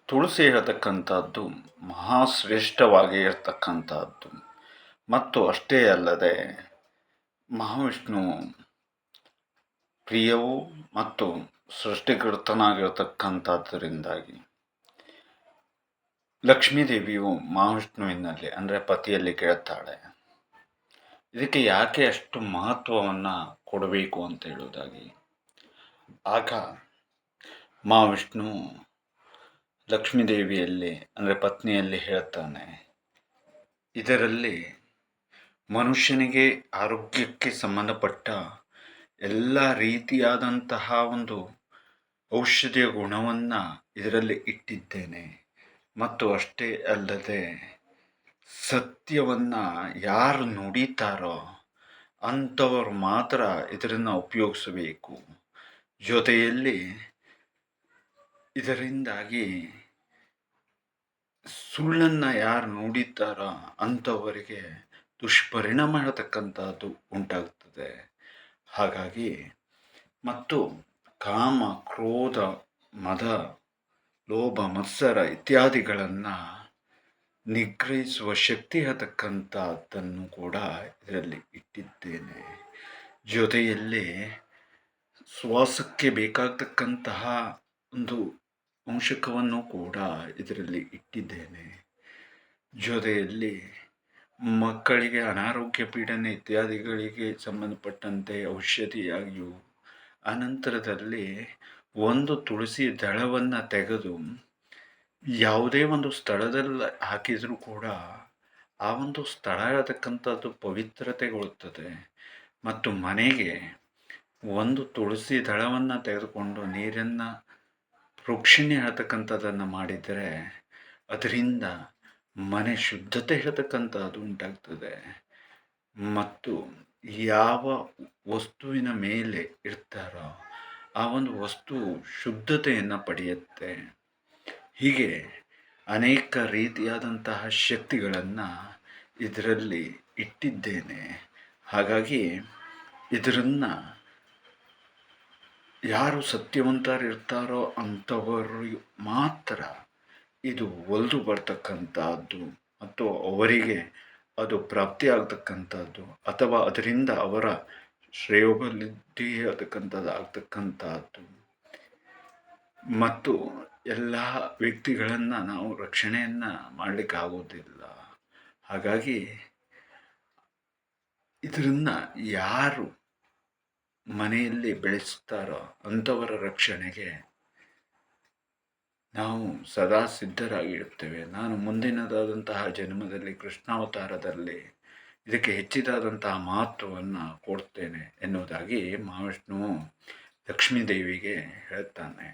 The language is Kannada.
ತುಳಸಿ ಹೇಳ್ತಕ್ಕಂಥದ್ದು ಮಹಾಶ್ರೇಷ್ಠವಾಗಿ ಇರತಕ್ಕಂಥದ್ದು. ಮತ್ತು ಅಷ್ಟೇ ಅಲ್ಲದೆ ಮಹಾವಿಷ್ಣು ಪ್ರಿಯವೂ ಮತ್ತು ಸೃಷ್ಟಿಕರ್ತನಾಗಿರ್ತಕ್ಕಂಥದ್ದರಿಂದಾಗಿ ಲಕ್ಷ್ಮೀದೇವಿಯು ಮಹಾವಿಷ್ಣುವಿನಲ್ಲಿ ಅಂದರೆ ಪತಿಯಲ್ಲಿ ಕೇಳ್ತಾಳೆ. ಇದಕ್ಕೆ ಯಾಕೆ ಅಷ್ಟು ಮಹತ್ವವನ್ನು ಕೊಡಬೇಕು ಅಂತ ಹೇಳುವುದಾಗಿ ಆಗ ಮಹಾವಿಷ್ಣು ಲಕ್ಷ್ಮೀದೇವಿಯಲ್ಲಿ ಅಂದರೆ ಪತ್ನಿಯಲ್ಲಿ ಹೇಳ್ತಾನೆ, ಇದರಲ್ಲಿ ಮನುಷ್ಯನಿಗೆ ಆರೋಗ್ಯಕ್ಕೆ ಸಂಬಂಧಪಟ್ಟ ಎಲ್ಲ ರೀತಿಯಾದಂತಹ ಒಂದು ಔಷಧಿಯ ಗುಣವನ್ನು ಇದರಲ್ಲಿ ಇಟ್ಟಿದ್ದೇನೆ. ಮತ್ತು ಅಷ್ಟೇ ಅಲ್ಲದೆ ಸತ್ಯವನ್ನು ಯಾರು ನುಡಿತಾರೋ ಅಂಥವರು ಮಾತ್ರ ಇದನ್ನು ಉಪಯೋಗಿಸಬೇಕು. ಜೊತೆಯಲ್ಲಿ ಇದರಿಂದಾಗಿ ಸುಳ್ಳನ್ನು ಯಾರು ನುಡಿತಾರೋ ಅಂಥವರಿಗೆ ದುಷ್ಪರಿಣಾಮ ಹೇಳ್ತಕ್ಕಂಥದ್ದು ಉಂಟಾಗ್ತದೆ. ಹಾಗಾಗಿ ಮತ್ತು ಕಾಮ, ಕ್ರೋಧ, ಮದ, ಲೋಭ, ಮತ್ಸರ ಇತ್ಯಾದಿಗಳನ್ನು ನಿಗ್ರಹಿಸುವ ಶಕ್ತಿ ಹೇಳ್ತಕ್ಕಂಥದ್ದನ್ನು ಕೂಡ ಇದರಲ್ಲಿ ಇಟ್ಟಿದ್ದೇನೆ. ಜೊತೆಯಲ್ಲಿ ಶ್ವಾಸಕ್ಕೆ ಬೇಕಾಗತಕ್ಕಂತಹ ಒಂದು ಅಂಶಕವನ್ನು ಕೂಡ ಇದರಲ್ಲಿ ಇಟ್ಟಿದ್ದೇನೆ. ಜೊತೆಯಲ್ಲಿ ಮಕ್ಕಳಿಗೆ ಅನಾರೋಗ್ಯ ಪೀಡನೆ ಇತ್ಯಾದಿಗಳಿಗೆ ಸಂಬಂಧಪಟ್ಟಂತೆ ಔಷಧಿಯಾಗಿಯೂ ಅನಂತರದಲ್ಲಿ ಒಂದು ತುಳಸಿ ದಳವನ್ನು ತೆಗೆದು ಯಾವುದೇ ಒಂದು ಸ್ಥಳದಲ್ಲಿ ಹಾಕಿದರೂ ಕೂಡ ಆ ಒಂದು ಸ್ಥಳ ಇರತಕ್ಕಂಥದ್ದು ಪವಿತ್ರತೆಗೊಳ್ಳುತ್ತದೆ. ಮತ್ತು ಮನೆಗೆ ಒಂದು ತುಳಸಿ ದಳವನ್ನು ತೆಗೆದುಕೊಂಡು ನೀರನ್ನು ಪ್ರೋಕ್ಷಣೆ ಹೇಳ್ತಕ್ಕಂಥದ್ದನ್ನು ಮಾಡಿದರೆ ಅದರಿಂದ ಮನೆ ಶುದ್ಧತೆ ಹೇಳ್ತಕ್ಕಂಥದ್ದು ಉಂಟಾಗ್ತದೆ. ಮತ್ತು ಯಾವ ವಸ್ತುವಿನ ಮೇಲೆ ಇರ್ತಾರೋ ಆ ಒಂದು ವಸ್ತು ಶುದ್ಧತೆಯನ್ನು ಪಡೆಯುತ್ತೆ. ಹೀಗೆ ಅನೇಕ ರೀತಿಯಾದಂತಹ ಶಕ್ತಿಗಳನ್ನು ಇದರಲ್ಲಿ ಇಟ್ಟಿದ್ದೇನೆ. ಹಾಗಾಗಿ ಇದನ್ನು ಯಾರು ಸತ್ಯವಂತರಿರ್ತಾರೋ ಅಂಥವರು ಮಾತ್ರ ಇದು ಒಲಿದು ಬರ್ತಕ್ಕಂಥದ್ದು ಮತ್ತು ಅವರಿಗೆ ಅದು ಪ್ರಾಪ್ತಿಯಾಗತಕ್ಕಂಥದ್ದು ಅಥವಾ ಅದರಿಂದ ಅವರ ಶ್ರೇಯೋಭಿವೃದ್ಧಿ ಆಗ್ತಕ್ಕಂಥದ್ದು ಆಗ್ತಕ್ಕಂಥದ್ದು. ಮತ್ತು ಎಲ್ಲ ವ್ಯಕ್ತಿಗಳನ್ನು ನಾವು ರಕ್ಷಣೆಯನ್ನು ಮಾಡಲಿಕ್ಕೆ ಆಗೋದಿಲ್ಲ. ಹಾಗಾಗಿ ಇದನ್ನು ಯಾರು ಮನೆಯಲ್ಲಿ ಬೆಳೆಸ್ತಾರೋ ಅಂಥವರ ರಕ್ಷಣೆಗೆ ನಾವು ಸದಾ ಸಿದ್ಧರಾಗಿರುತ್ತೇವೆ. ನಾನು ಮುಂದಿನದಾದಂತಹ ಜನ್ಮದಲ್ಲಿ ಕೃಷ್ಣಾವತಾರದಲ್ಲಿ ಇದಕ್ಕೆ ಹೆಚ್ಚಿದಾದಂತಹ ಮಹತ್ವವನ್ನು ಕೊಡ್ತೇನೆ ಎನ್ನುವುದಾಗಿ ಮಹಾವಿಷ್ಣುವು ಲಕ್ಷ್ಮೀದೇವಿಗೆ ಹೇಳ್ತಾನೆ.